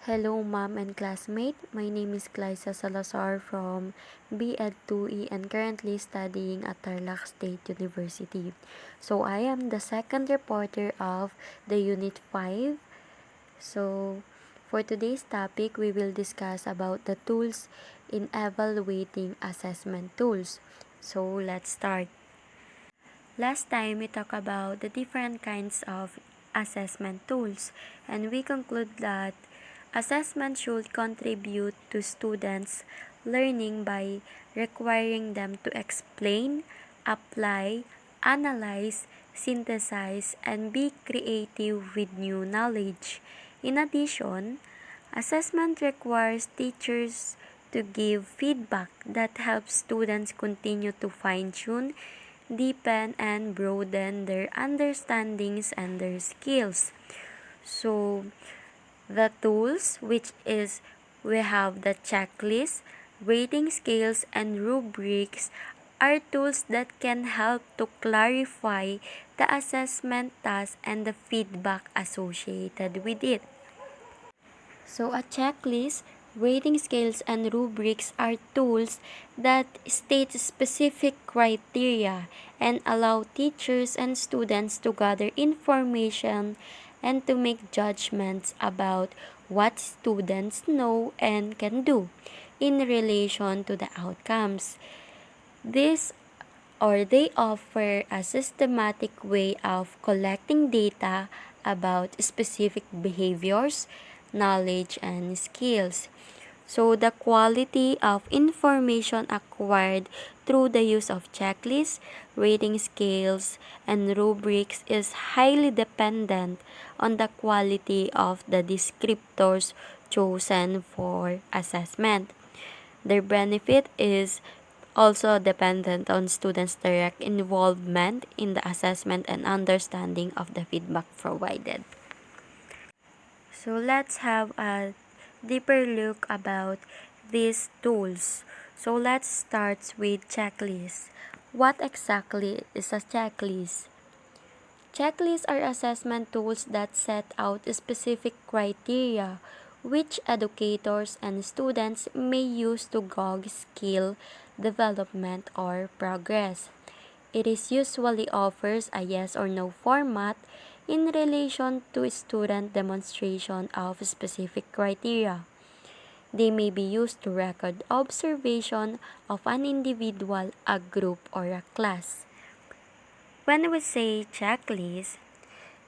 Hello, ma'am and classmate. My name is Glyza Salazar from BEd2E and currently studying at Tarlac State University. So, I am the second reporter of the Unit 5. So, for today's topic, we will discuss about the tools in evaluating assessment tools. So, let's start. Last time, we talked about the different kinds of assessment tools, and we conclude that assessment should contribute to students' learning by requiring them to explain, apply, analyze, synthesize, and be creative with new knowledge. In addition, assessment requires teachers to give feedback that helps students continue to fine-tune, deepen, and broaden their understandings and their skills. So, the tools, which is we have the checklist, rating scales, and rubrics, are tools that can help to clarify the assessment task and the feedback associated with it. So, a checklist, rating scales, and rubrics are tools that state specific criteria and allow teachers and students to gather information and to make judgments about what students know and can do in relation to the outcomes. This they offer a systematic way of collecting data about specific behaviors, knowledge, and skills. So, the quality of information acquired through the use of checklists, rating scales, and rubrics is highly dependent on the quality of the descriptors chosen for assessment. Their benefit is also dependent on students' direct involvement in the assessment and understanding of the feedback provided. So let's have a deeper look about these tools. So let's start with checklists. What exactly is a checklist? Checklists are assessment tools that set out specific criteria which educators and students may use to gauge skill development or progress. It is usually offers a yes or no format in relation to student demonstration of specific criteria. They may be used to record observation of an individual, a group, or a class. When we say checklist,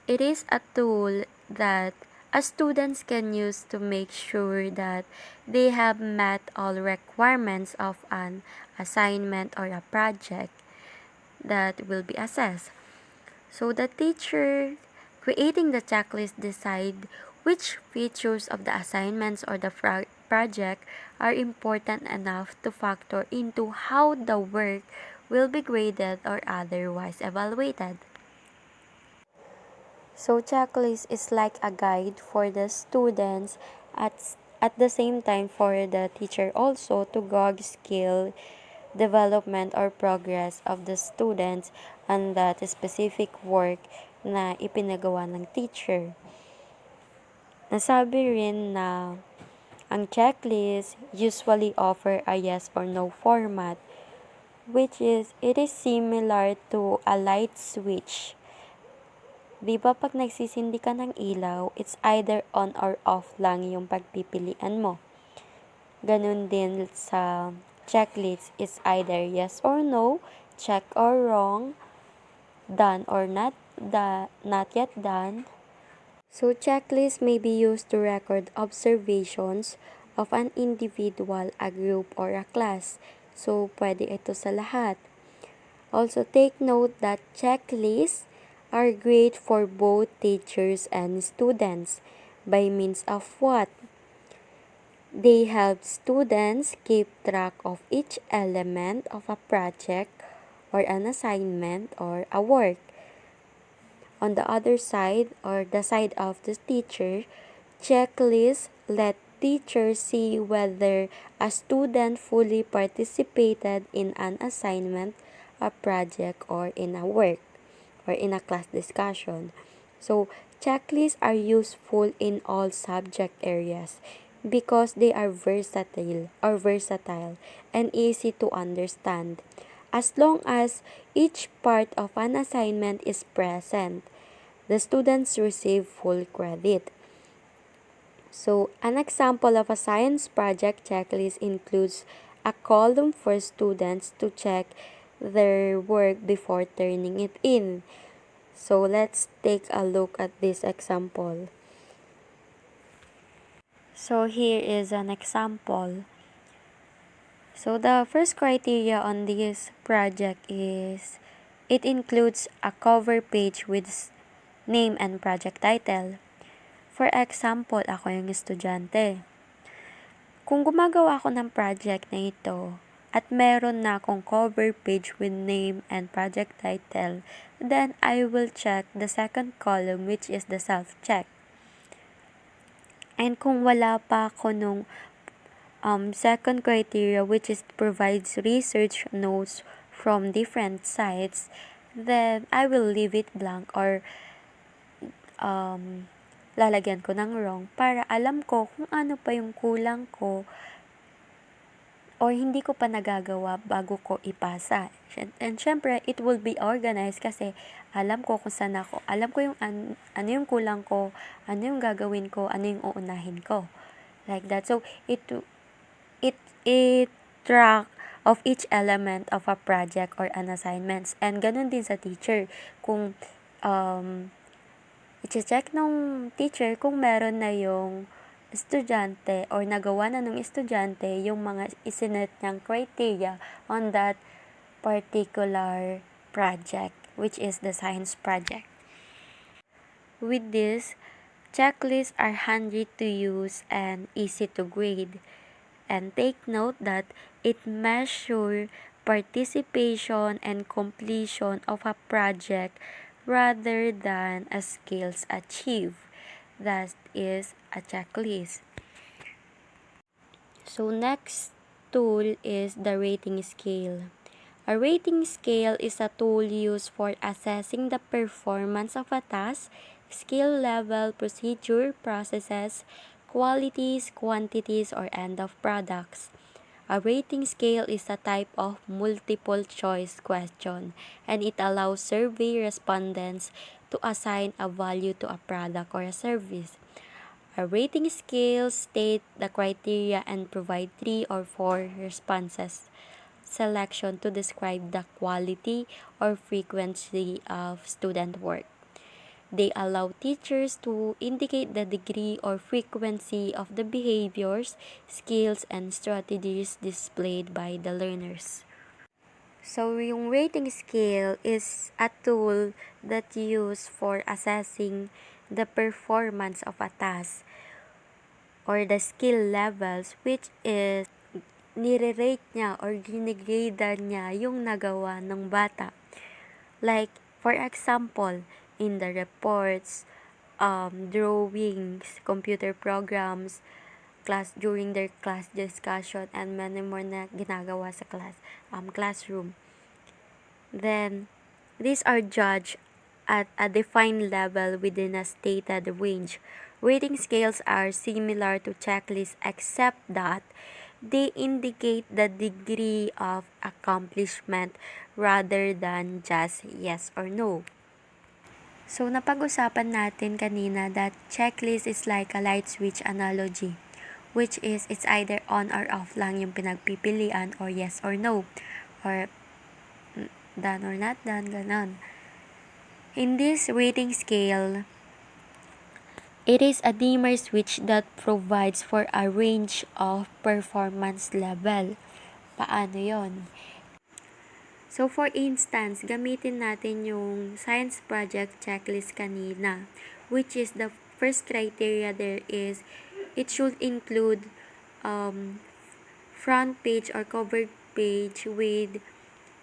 it is a tool that students can use to make sure that they have met all requirements of an assignment or a project that will be assessed. So the teacher creating the checklist decide which features of the assignments or the project are important enough to factor into how the work will be graded or otherwise evaluated. So checklist is like a guide for the students at the same time for the teacher also to gauge skill development or progress of the students on that specific work na ipinagawa ng teacher. Nasabi rin na ang checklist usually offer a yes or no format, which is it is similar to a light switch. Di ba pag nagsisindi ka ng ilaw, it's either on or off lang yung pagpipilian mo. Ganun din sa checklist, it's either yes or no, check or wrong, done or not yet done. So checklists may be used to record observations of an individual, a group, or a class. So pwede ito sa lahat. Also take note that checklists are great for both teachers and students by means of what? They help students keep track of each element of a project or an assignment or a work. On the other side or the side of the teacher, checklists let teachers see whether a student fully participated in an assignment, a project, or in a work or in a class discussion. So, Checklists are useful in all subject areas because they are versatile and easy to understand. As long as each part of an assignment is present, the students receive full credit. So, an example of a science project checklist includes a column for students to check their work before turning it in. So, let's take a look at this example. So, here is an example. So, the first criteria on this project is it includes a cover page with name and project title. For example, ako yung estudyante. Kung gumagawa ako ng project na ito at meron na akong cover page with name and project title, then I will check the second column, which is the self-check. And kung wala pa ako nung second criteria, which is provides research notes from different sites, then I will leave it blank or lalagyan ko ng wrong para alam ko kung ano pa yung kulang ko or hindi ko pa nagagawa bago ko ipasa. And syempre, it will be organized kasi alam ko kung saan ako. Alam ko yung ano yung kulang ko, ano yung gagawin ko, ano yung uunahin ko. Like that. So, it track of each element of a project or an assignments. And ganun din sa teacher. Kung i-check ng teacher kung meron na yung estudyante or nagawa na ng estudyante yung mga isinet niyang criteria on that particular project, which is the science project. With this, checklists are handy to use and easy to grade. And take note that it measures participation and completion of a project rather than a skills achieved. That is a checklist. So next tool is the rating scale. A rating scale is a tool used for assessing the performance of a task, skill level, procedure, processes, qualities, quantities, or end of products. A rating scale is a type of multiple choice question, and it allows survey respondents to assign a value to a product or a service. A rating scale states the criteria and provide 3 or 4 responses selection to describe the quality or frequency of student work. They allow teachers to indicate the degree or frequency of the behaviors, skills, and strategies displayed by the learners. So, yung rating scale is a tool that used for assessing the performance of a task or the skill levels, which is nire-rate niya or ginigradean niya yung nagawa ng bata. Like, for example, in the reports, drawings, computer programs, during their class discussion, and many more na ginagawa sa classroom. Then, these are judged at a defined level within a stated range. Rating scales are similar to checklists except that they indicate the degree of accomplishment rather than just yes or no. So, napag-usapan natin kanina that checklist is like a light switch analogy, which is it's either on or off lang yung pinagpipilian or yes or no, or done or not done, ganon. In this rating scale, it is a dimmer switch that provides for a range of performance level. Paano yon? So, for instance, gamitin natin yung science project checklist kanina, which is the first criteria there is it should include front page or cover page with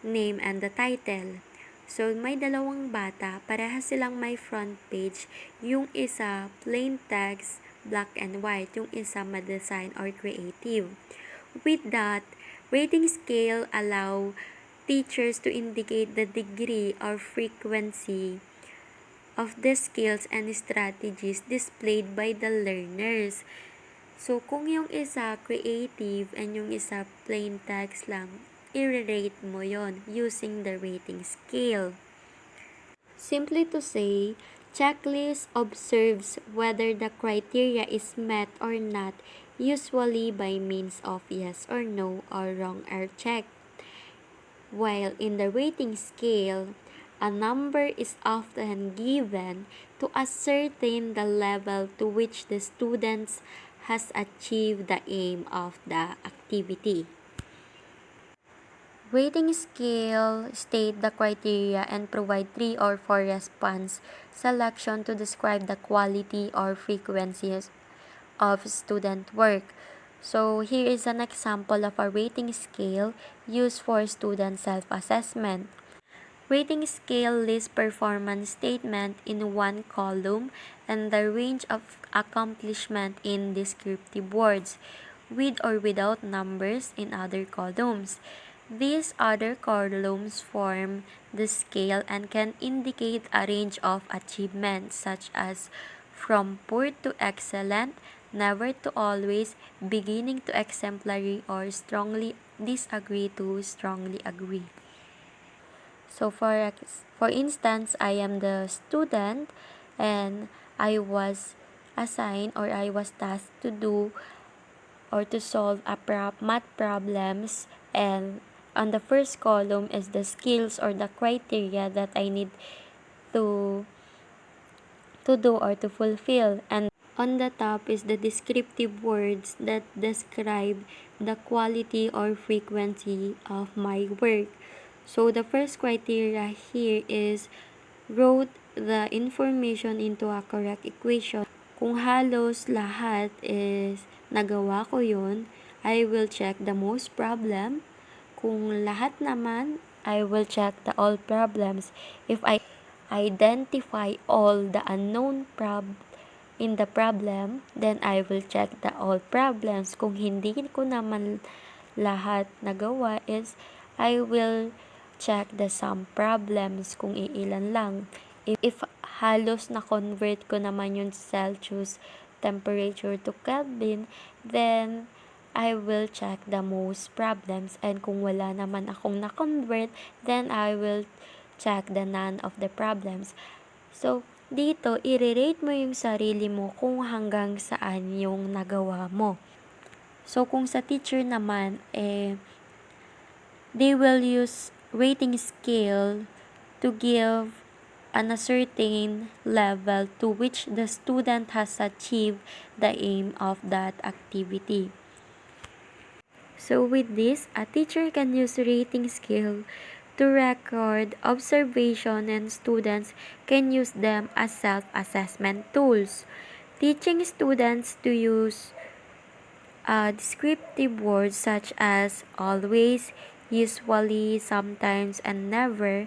name and the title. So, may dalawang bata, parehas silang may front page. Yung isa, plain text, black and white. Yung isa, ma-design or creative. With that, rating scale allow teachers to indicate the degree or frequency of the skills and strategies displayed by the learners. So, kung yung isa creative and yung isa plain text lang, i-rate mo yon using the rating scale. Simply to say, checklist observes whether the criteria is met or not, usually by means of yes or no or wrong or check. While in the rating scale, a number is often given to ascertain the level to which the students has achieved the aim of the activity. Rating scale state the criteria and provide 3 or 4 response selection to describe the quality or frequencies of student work. So here is an example of a rating scale used for student self-assessment. Rating scale lists performance statement in one column and the range of accomplishment in descriptive words, with or without numbers in other columns. These other columns form the scale and can indicate a range of achievements such as from poor to excellent, never to always, beginning to exemplary, or strongly disagree to strongly agree. So for instance, I am the student and I was assigned or I was tasked to do or to solve a math problems, and on the first column is the skills or the criteria that I need to do or to fulfill, and on the top is the descriptive words that describe the quality or frequency of my work. So the first criteria here is wrote the information into a correct equation. Kung halos lahat is nagawa ko yun, I will check the most problem. Kung lahat naman, I will check the all problems. If I identify all the unknown in the problem, then I will check the all problems. Kung hindi ko naman lahat nagawa is I will check the some problems kung iilan lang. If halos na-convert ko naman yung Celsius temperature to Kelvin, then I will check the most problems. And kung wala naman akong na-convert, then I will check the none of the problems. So, dito, i-rate mo yung sarili mo kung hanggang saan yung nagawa mo. So, kung sa teacher naman, they will use rating scale to give an ascertain level to which the student has achieved the aim of that activity. So with this, a teacher can use rating scale to record observation, and students can use them as self-assessment tools. Teaching students to use descriptive words such as always, usually, sometimes, and never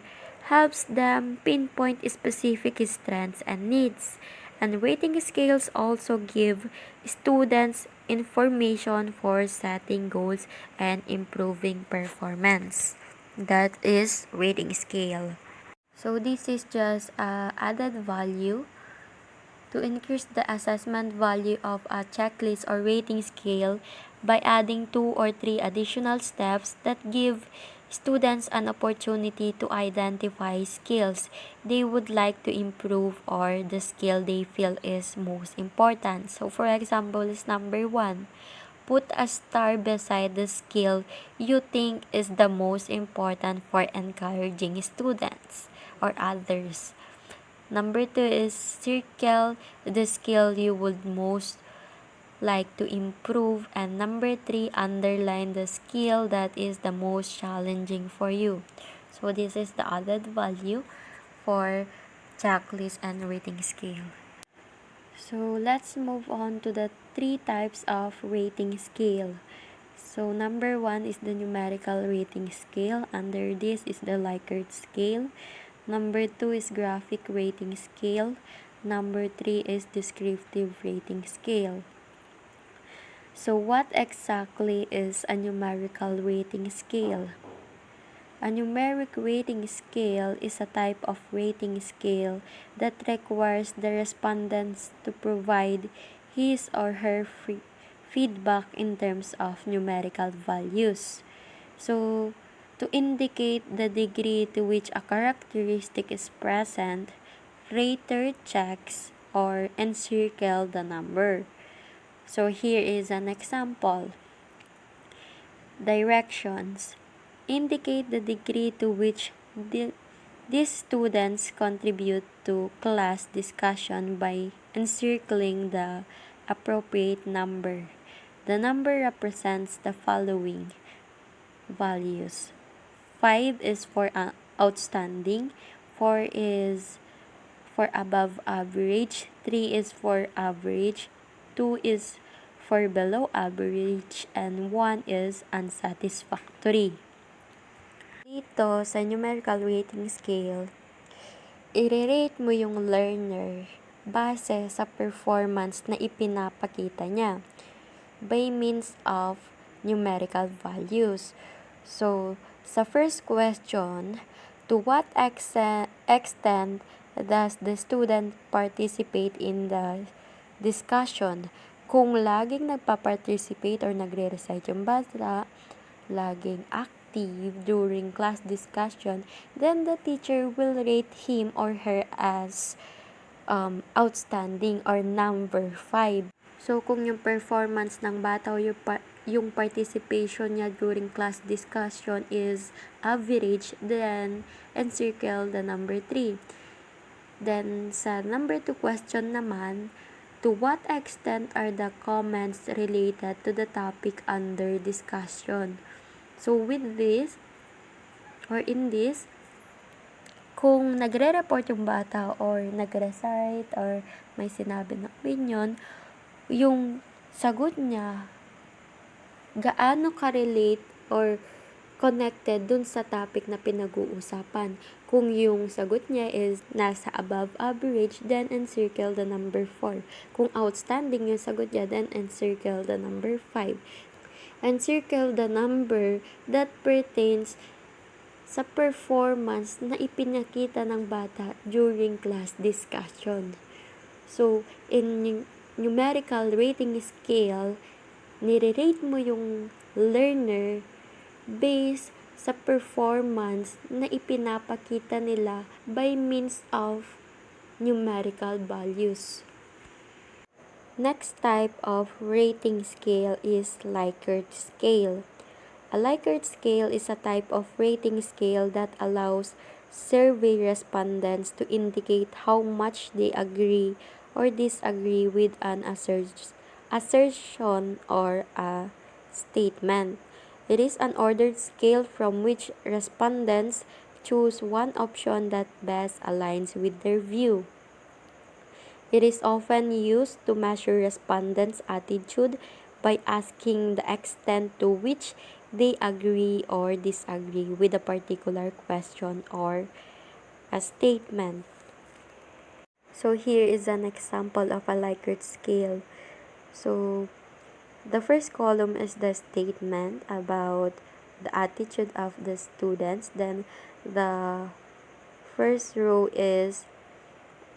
helps them pinpoint specific strengths and needs. And rating scales also give students information for setting goals and improving performance. That is rating scale. So this is just added value to increase the assessment value of a checklist or rating scale by adding 2 or 3 additional steps that give students an opportunity to identify skills they would like to improve or the skill they feel is most important. So for example is number 1, put a star beside the skill you think is the most important for encouraging students or others. Number 2 is circle the skill you would most like to improve. And number 3, underline the skill that is the most challenging for you. So this is the added value for checklist and rating scale. So let's move on to the 3 types of rating scale. So number 1 is the numerical rating scale. Under this is the Likert scale. Number 2 is graphic rating scale. Number 3 is descriptive rating scale. So what exactly is a numerical rating scale? A numeric rating scale is a type of rating scale that requires the respondents to provide his or her feedback in terms of numerical values. So, to indicate the degree to which a characteristic is present, rater checks or encircle the number. So, here is an example. Directions indicate the degree to which these students contribute to class discussion by encircling the appropriate number. The number represents the following values. 5 is for outstanding, 4 is for above average, 3 is for average, 2 is for below average, and 1 is unsatisfactory. Dito sa numerical rating scale, i-rate mo yung learner base sa performance na ipinapakita niya by means of numerical values. So, sa first question, to what extent does the student participate in the discussion? Kung laging nagpa-participate or nagre-recite yung bata, laging active during class discussion, then the teacher will rate him or her as outstanding or number 5. So, kung yung performance ng bata o yung participation niya during class discussion is average, then encircle the number 3. Then, sa number 2 question naman, to what extent are the comments related to the topic under discussion? So, with this, or in this, kung nagre-report yung bata or nag-recite or may sinabi na opinion, yung sagot niya, gaano ka-relate or connected dun sa topic na pinag-uusapan. Kung yung sagot niya is nasa above average, then encircle the number 4. Kung outstanding yung sagot niya, then encircle the number 5. Encircle the number that pertains sa performance na ipinakita ng bata during class discussion. So, in numerical rating scale, nire-rate mo yung learner based sa performance na ipinapakita nila by means of numerical values. Next type of rating scale is Likert scale. A Likert scale is a type of rating scale that allows survey respondents to indicate how much they agree or disagree with an assertion or a statement. It is an ordered scale from which respondents choose one option that best aligns with their view. It is often used to measure respondents' attitude by asking the extent to which they agree or disagree with a particular question or a statement. So here is an example of a Likert scale. So the first column is the statement about the attitude of the students. Then the first row is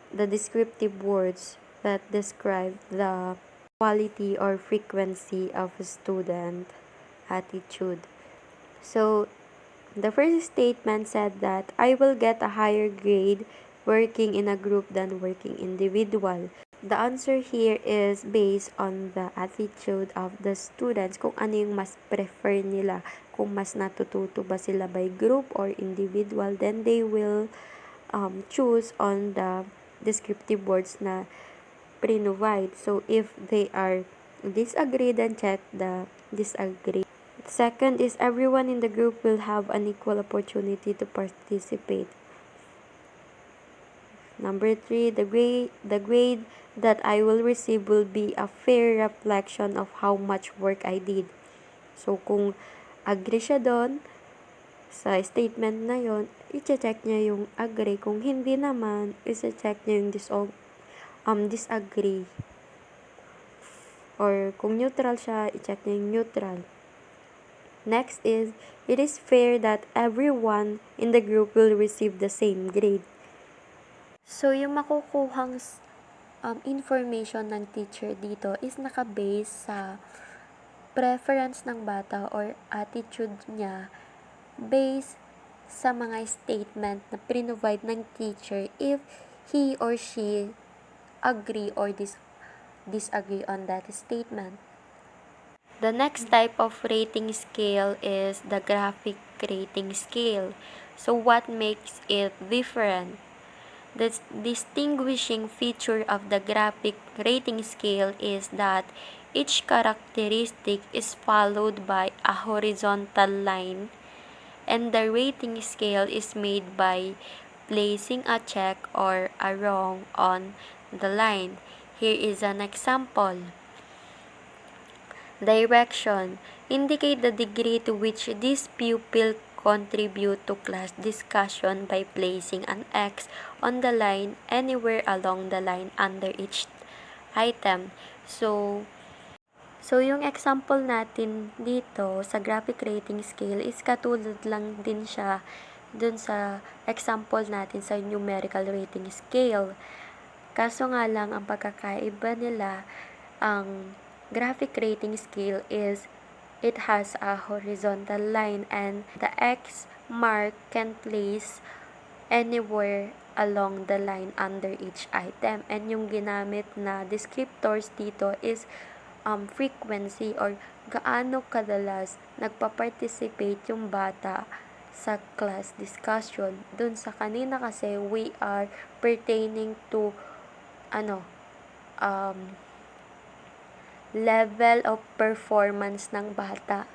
the descriptive words that describe the quality or frequency of a student attitude. So, the first statement said that I will get a higher grade working in a group than working individual. The answer here is based on the attitude of the students, kung ano yung mas prefer nila, kung mas natututo ba sila by group or individual, then they will choose on the descriptive words na provide. So, if they are disagree, then check the disagree. Second is everyone in the group will have an equal opportunity to participate. Number 3, the grade that I will receive will be a fair reflection of how much work I did. So, kung agree siya doon, sa statement na yon, i-check niya yung agree. Kung hindi naman, i-check niya yung disagree. Or kung neutral siya, i-check niya yung neutral. Next is, it is fair that everyone in the group will receive the same grade. So, yung makukuhang information ng teacher dito is nakabase sa preference ng bata or attitude niya based sa mga statement na provide ng teacher if he or she agree or disagree on that statement. The next type of rating scale is the graphic rating scale. So what makes it different? The distinguishing feature of the graphic rating scale is that each characteristic is followed by a horizontal line, and the rating scale is made by placing a check or a wrong on the line. Here is an example. Direction. Indicate the degree to which this pupil contribute to class discussion by placing an X on the line anywhere along the line under each item. So yung example natin dito sa graphic rating scale is katulad lang din siya dun sa example natin sa numerical rating scale. Kaso nga lang, ang pagkakaiba nila, ang graphic rating scale is it has a horizontal line and the X mark can place anywhere along the line under each item. And yung ginamit na descriptors dito is frequency or gaano kadalas nagpa-participate yung bata sa class discussion. Dun sa kanina kasi we are pertaining to level of performance ng bata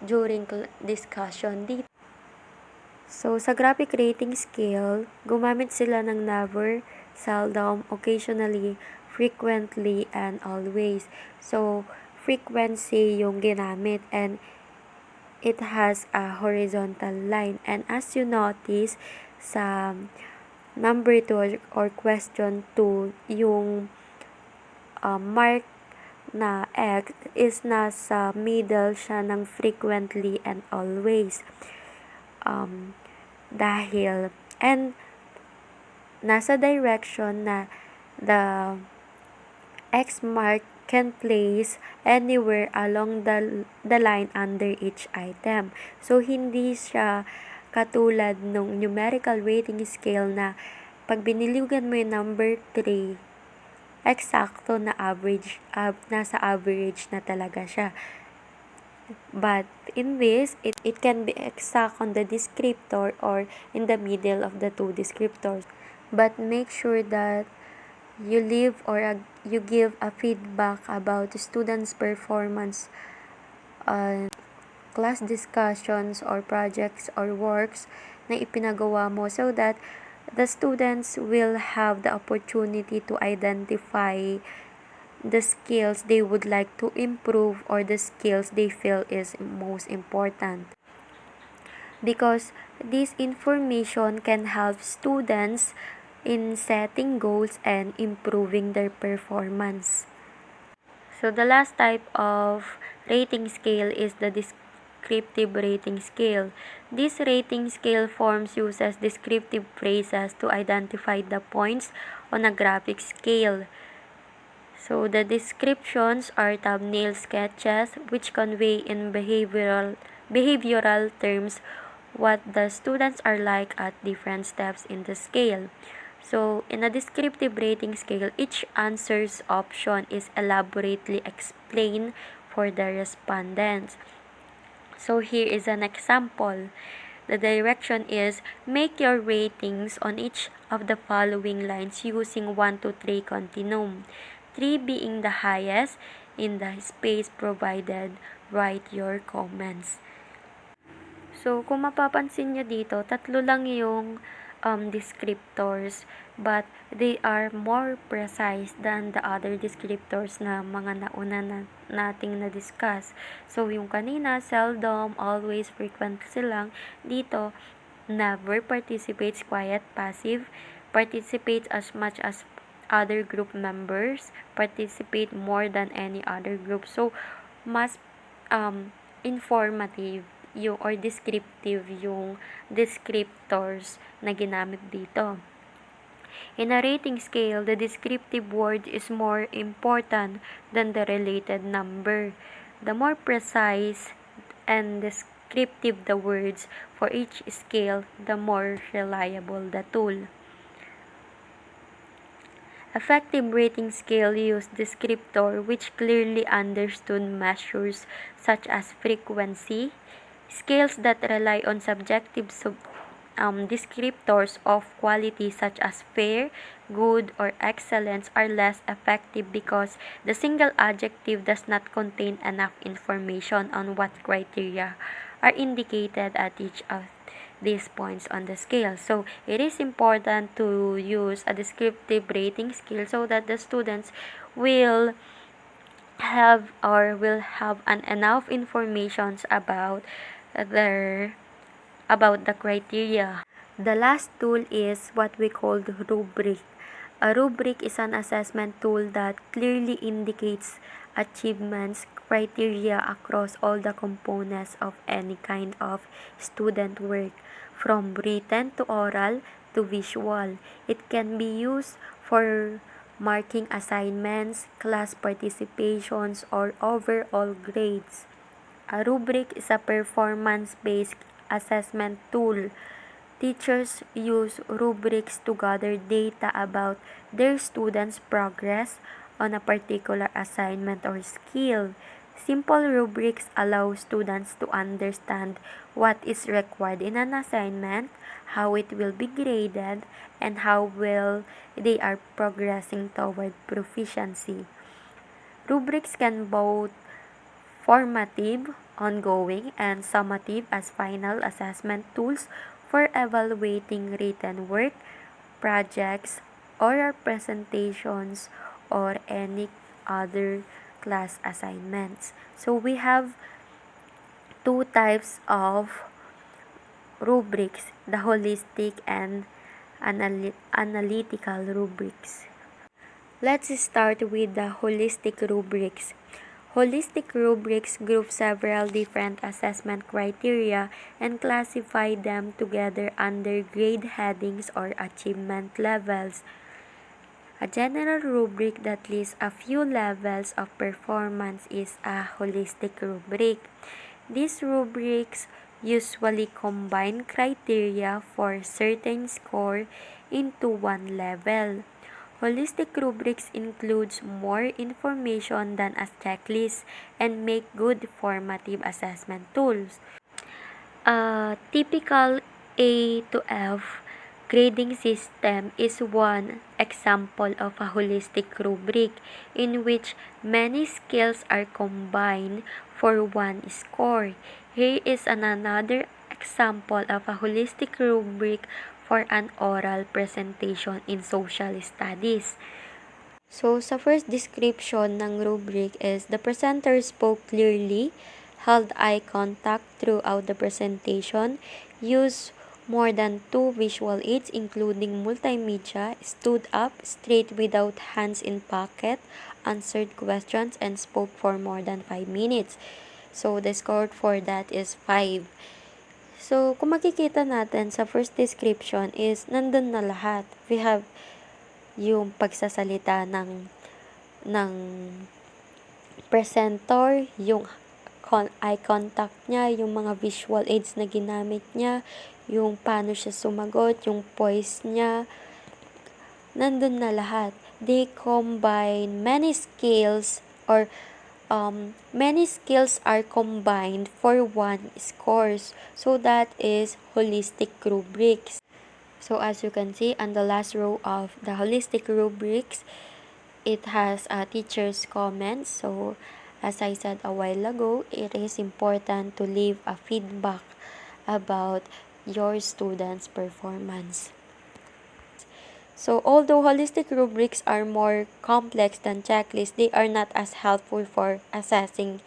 during discussion dito. So, sa graphic rating scale, gumamit sila ng never, seldom, occasionally, frequently, and always. So, frequency yung ginamit and it has a horizontal line. And as you notice, sa number 2 or question 2, yung mark na X is nasa middle siya ng frequently and always. Dahil, and nasa direction na the X mark can place anywhere along the line under each item. So, hindi siya katulad nung numerical rating scale na pag biniligan mo yung number 3, eksakto na average, nasa average na talaga siya. But in this, it can be exact on the descriptor or in the middle of the two descriptors. But make sure that you leave or you give a feedback about the students' performance on class discussions or projects or works na ipinagawa mo so that the students will have the opportunity to identify the skills they would like to improve or the skills they feel is most important. Because this information can help students in setting goals and improving their performance. So the last type of rating scale is the descriptive rating scale. This rating scale forms uses descriptive phrases to identify the points on a graphic scale. So the descriptions are thumbnail sketches which convey in behavioral terms what the students are like at different steps in the scale. So in a descriptive rating scale, each answer's option is elaborately explained for the respondents. So here is an example. The direction is make your ratings on each of the following lines using 1 to 3 continuum. 3 being the highest. In the space provided, write your comments. So, kung mapapansin nyo dito, 3 lang yung descriptors, but they are more precise than the other descriptors na mga nauna nating na-discuss. So, yung kanina, seldom, always, frequently lang. Dito, never, participates, quiet, passive, participates as much as other group members, participate more than any other group. So, mas informative yung or descriptive yung descriptors na ginamit dito. In a rating scale, the descriptive word is more important than the related number. The more precise and descriptive the words for each scale, the more reliable the tool. Effective rating scale use descriptor which clearly understood measures such as frequency. Scales that rely on subjective descriptors of quality such as fair, good, or excellence are less effective because the single adjective does not contain enough information on what criteria are indicated at each of these points on the scale. So it is important to use a descriptive rating scale so that the students will have an enough informations about the criteria. The last tool is what we call the rubric. A rubric is an assessment tool that clearly indicates achievements criteria across all the components of any kind of student work, from written to oral to visual. It can be used for marking assignments, class participations, or overall grades. A rubric is a performance-based assessment tool. Teachers use rubrics to gather data about their students' progress on a particular assignment or skill. Simple rubrics allow students to understand what is required in an assignment, how it will be graded, and how well they are progressing toward proficiency. Rubrics can both formative, ongoing, and summative as final assessment tools for evaluating written work, projects, oral presentations, or any other class assignments. So we have two types of rubrics, the holistic and analytical rubrics. Let's start with the holistic rubrics. Holistic rubrics group several different assessment criteria and classify them together under grade headings or achievement levels. A general rubric that lists a few levels of performance is a holistic rubric. These rubrics usually combine criteria for certain score into one level. Holistic rubrics includes more information than a checklist and make good formative assessment tools. A typical A to F grading system is one example of a holistic rubric in which many skills are combined for one score. Here is another example of a holistic rubric for an oral presentation in social studies. So, sa first description ng rubric is the presenter spoke clearly, held eye contact throughout the presentation, used more than 2 visual aids including multimedia, stood up straight without hands in pocket, answered questions, and spoke for more than 5 minutes. So, the score for that is 5. So, kung makikita natin sa first description is nandun na lahat. We have yung pagsasalita ng presenter, yung eye contact niya, yung mga visual aids na ginamit niya, yung paano siya sumagot, yung poise niya, nandun na lahat. They combine many skills are combined for one scores. So that is holistic rubrics. So as you can see on the last row of the holistic rubrics, it has a teacher's comments. So as I said a while ago, it is important to leave a feedback about your students' performance. So although holistic rubrics are more complex than checklists, they are not as helpful for assessing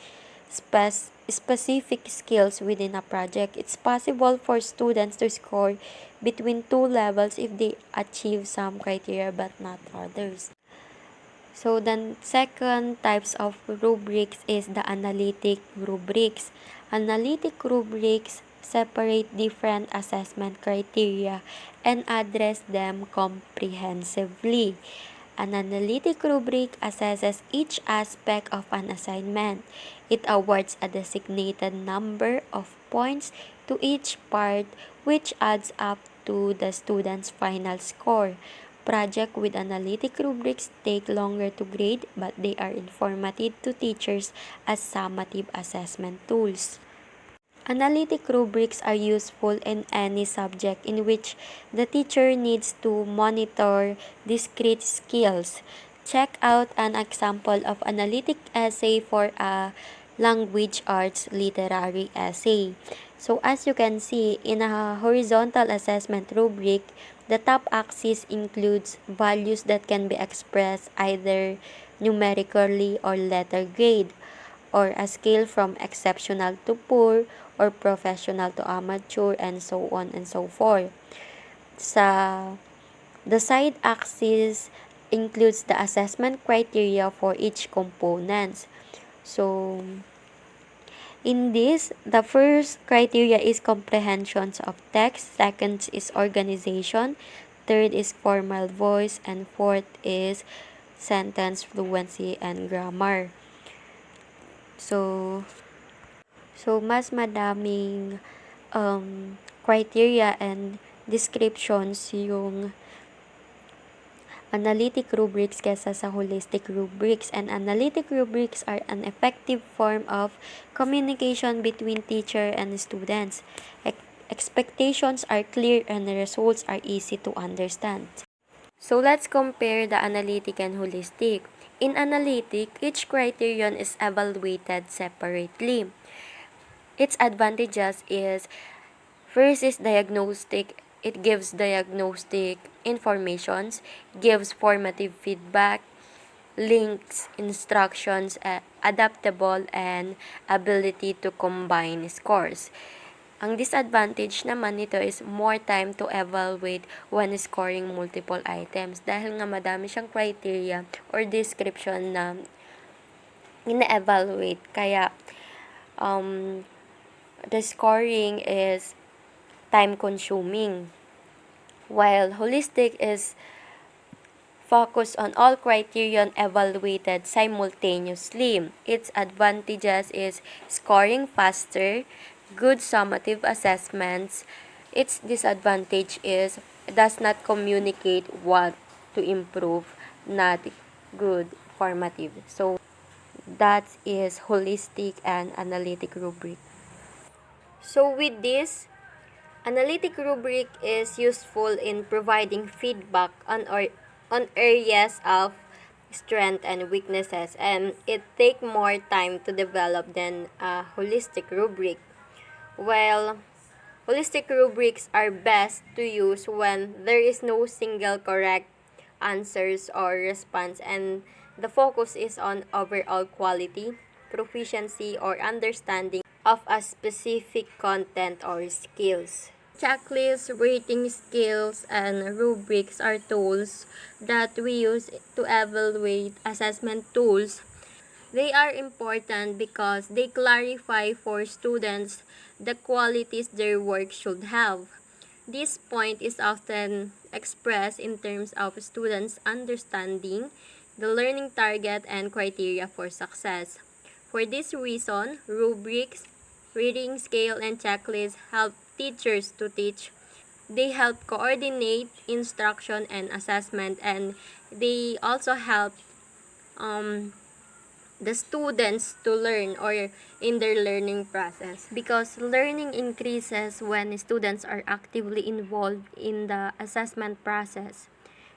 specific skills within a project. It's possible for students to score between two levels if they achieve some criteria but not others. So the second types of rubrics is the analytic rubrics. Analytic rubrics separate different assessment criteria and address them comprehensively. An analytic rubric assesses each aspect of an assignment. It awards a designated number of points to each part, which adds up to the student's final score. Projects with analytic rubrics take longer to grade, but they are informative to teachers as summative assessment tools. Analytic rubrics are useful in any subject in which the teacher needs to monitor discrete skills. Check out an example of analytic essay for a language arts literary essay. So as you can see, in a horizontal assessment rubric, the top axis includes values that can be expressed either numerically or letter grade, or a scale from exceptional to poor, or professional to amateur, and so on and so forth. Sa the side axis includes the assessment criteria for each component. So in this, the first criteria is comprehension of text, second is organization, third is formal voice, and fourth is sentence fluency and grammar. So mas madaming criteria and descriptions yung analytic rubrics kesa sa holistic rubrics, and analytic rubrics are an effective form of communication between teacher and students. Expectations are clear and the results are easy to understand. So let's compare the analytic and holistic. In analytic, each criterion is evaluated separately. Its advantages is, first is diagnostic. It gives diagnostic informations, gives formative feedback, links, instructions, adaptable, and ability to combine scores. Ang disadvantage naman nito is more time to evaluate when scoring multiple items dahil nga madami siyang criteria or description na ina-evaluate. Kaya the scoring is time consuming, while holistic is focused on all criterion evaluated simultaneously. Its advantages is scoring faster, good summative assessments. Its disadvantage is does not communicate what to improve, not good formative. So that is holistic and analytic rubric. So with this, analytic rubric is useful in providing feedback on areas of strength and weaknesses, and it take more time to develop than a holistic rubric. While holistic rubrics are best to use when there is no single correct answers or response, and the focus is on overall quality, proficiency, or understanding of a specific content or skills. Checklists, rating skills, and rubrics are tools that we use to evaluate assessment tools. They are important because they clarify for students the qualities their work should have. This point is often expressed in terms of students' understanding the learning target and criteria for success. For this reason, rubrics, reading scale, and checklists help teachers to teach. They help coordinate instruction and assessment, and they also help the students to learn or in their learning process, because learning increases when students are actively involved in the assessment process.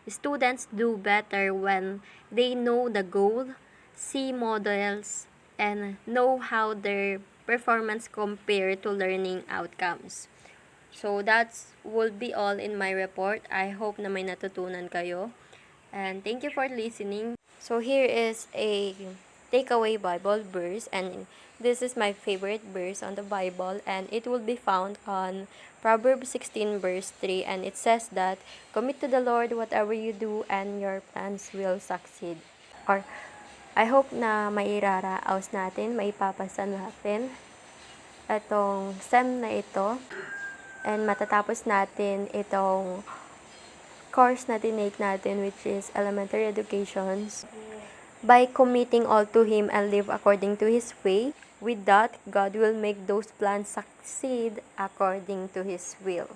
Students do better when they know the goal, see models, and know how their performance compare to learning outcomes. So that's will be all in my report. I hope na may natutunan kayo. And thank you for listening. So here is a takeaway Bible verse, and this is my favorite verse on the Bible, and it will be found on Proverbs 16 verse 3, and it says that commit to the Lord whatever you do and your plans will succeed. or I hope na mairaraos natin, maipapasa natin itong SEM na ito and matatapos natin itong course na tinake natin, which is elementary education, by committing all to Him and live according to His way. With that, God will make those plans succeed according to His will.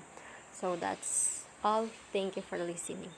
So that's all. Thank you for listening.